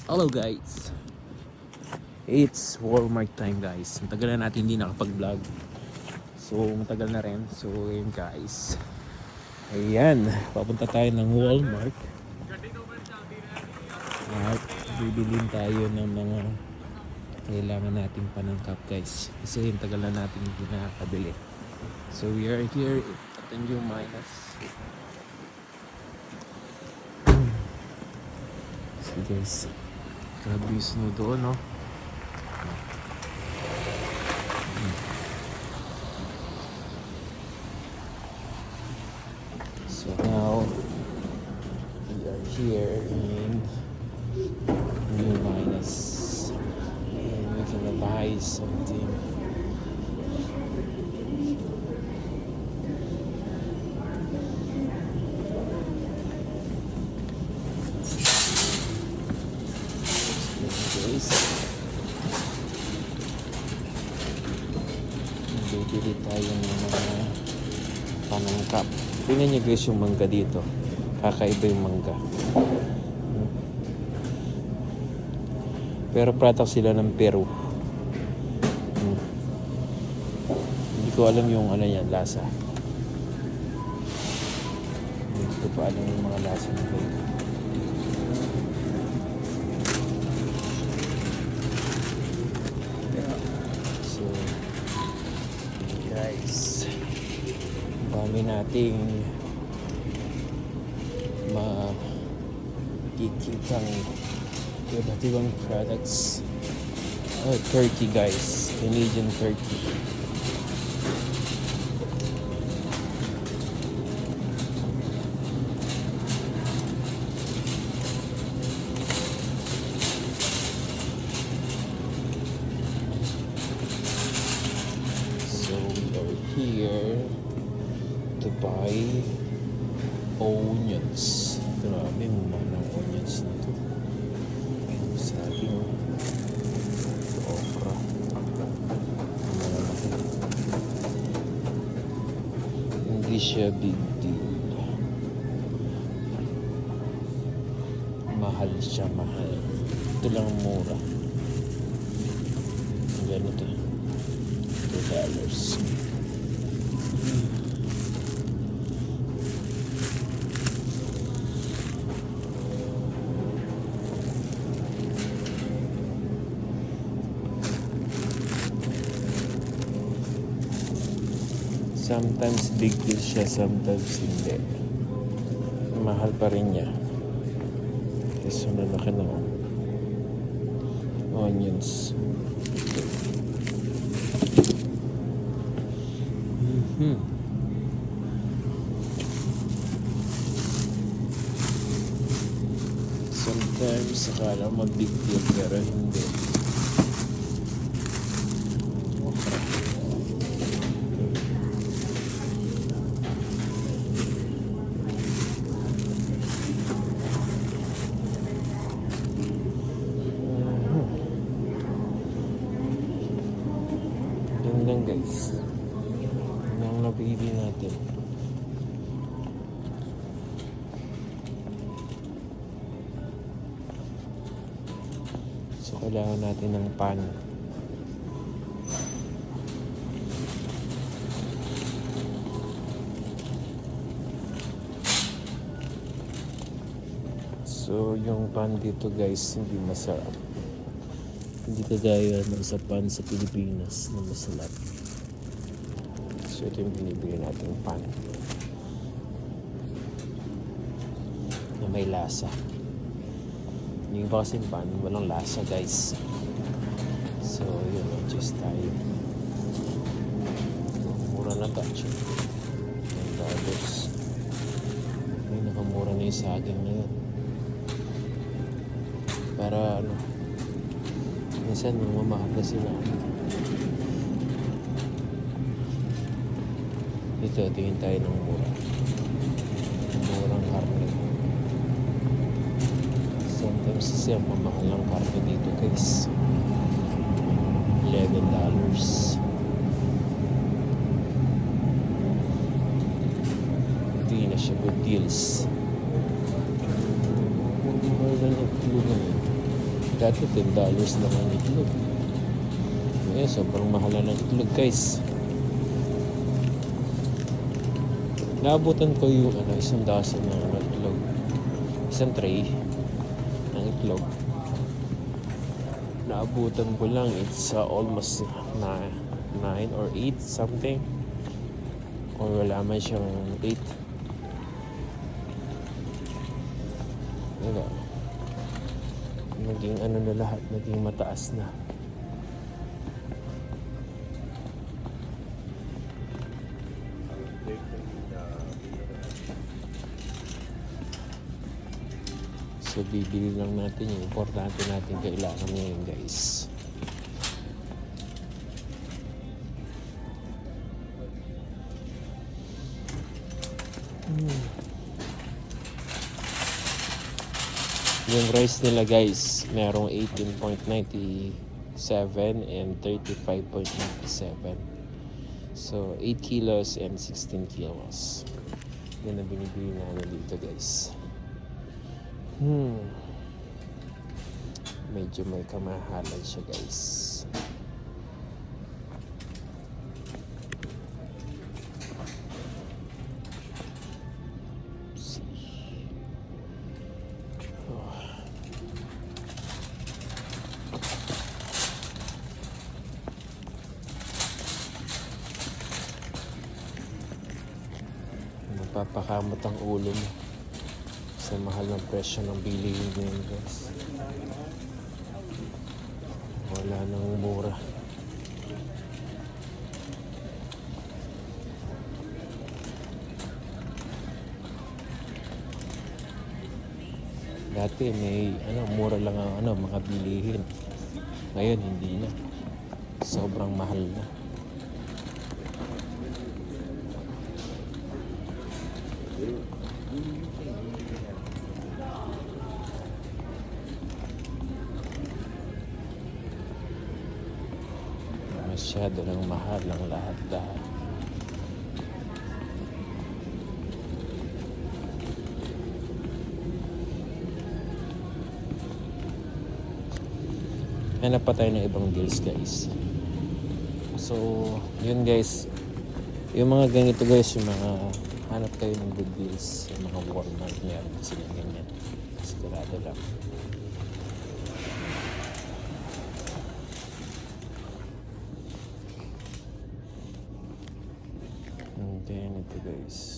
Hello guys, it's Walmart time guys. Matagal na natin hindi nakapag-vlog. So matagal na rin. So yun guys, ayan, papunta tayo ng Walmart at bibilin tayo ng mga kailangan nating panangkap guys. Kasi yung tagal na natin hindi nakakabili. So we are here at the New Minas. So guys, grabe yung snow doon, no? So now, we are here in New Minas. And we're gonna buy something. Guys, bibili tayo ng mga panangkap. Tingnan niyo guys yung mangga dito. Kakaiba yung mangga. Pero product sila ng Peru. Hindi ko alam yung ano yan, lasa. Hindi ko pa alam yung mga lasa nito. So, guys, dami nating makikitang iba't ibang products. Turkey guys, Canadian turkey. So we are here to buy onions. Grabe, mahal ng onions na to. Sa ating okra. Malaki. Hindi siya big deal. Mahal siya, mahal. Ito lang mura. Ganito. $2. Sometimes big deal siya, sometimes hindi. Mahal pa rin niya. Kasi nalaki na onions. Sometimes akala mo big deal pero hindi. Yun lang guys. Yun ang nabili natin. So kailangan natin ng pan. So yung pan dito guys hindi masarap. Hindi kagaya ng sa pan sa Pilipinas na masarap. So ito yung binibili natin pan na may lasa. Yung iba kasing pan walang lasa guys. So yun, adjust tayo. Mura na touch. $10. May nakamura na yung saging na yun. Para ano, minsan mamahal na sila. Dito, tingin tayo ng mura. Murang karne. Sometimes kasi ang mamahal ng karne dito guys. $11. Hindi na siya good deals. Hindi mo lang yung tulungan. Dati $10 lang ang itlog. Ngayon, sobrang mahal na ng itlog, guys. Naabutan ko yung isang dozen ng itlog. Isang tray ng itlog. Naabutan ko lang, it's almost 9 or 8 something. Or wala man siyang 8. Wala. Naging na lahat, naging mataas na. So bibili lang natin yung importante natin kailangan ngayon, guys. Yung rice nila, guys, merong 18.97 and 35.97. So 8 kilos and 16 kilos. Yan ang binibili namin dito, guys. Medyo may kamahalan siya, guys. Mapapakamot ang ulo mo sa mahal ng presyo ng bilihin ngayon, guys. Wala nang mura. Dati may mura lang ang mga bilihin. Ngayon hindi na. Sobrang mahal na. Masyado lang mahal ang lahat-lahat. Hanap pa tayo ng ibang deals, guys. So, yun, guys. Yung mga ganito, guys, yung mga hanap kayo ng good deals. Yung mga Walmart, meron sila ganyan. Sigurado lang. And then ito, guys.